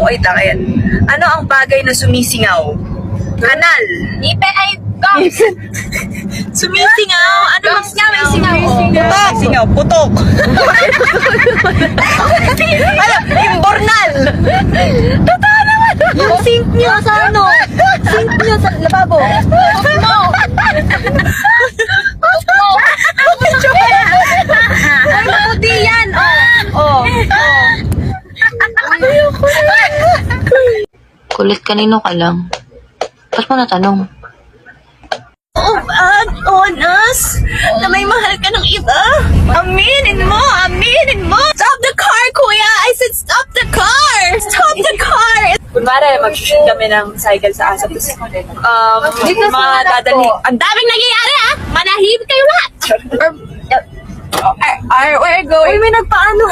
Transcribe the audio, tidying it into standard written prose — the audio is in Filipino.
Wait lang, ayan. Ano ang bagay na sumisingaw? Kanal. Ipe ay gums. Sumisingaw? Ano ang Singaw. Putok. Singaw, putok. Ano? Imbornal. Totoo naman. Yung sink niya sa ano? Sink niya sa lababo. No. Ay, mabuti yan. Oh. Kulit kanino ka lang? Ba't mo natanong? On us na may mahal ka ng iba. Aminin mo! Stop the car, kuya! I said stop the car! Stop the car! Kunwari, mag-shoot kami ng cycle sa Asap. Mga dadali. Ang daming nangyayari, ah! Manahimik kayo lahat! We're going. Uy, may nagpaano.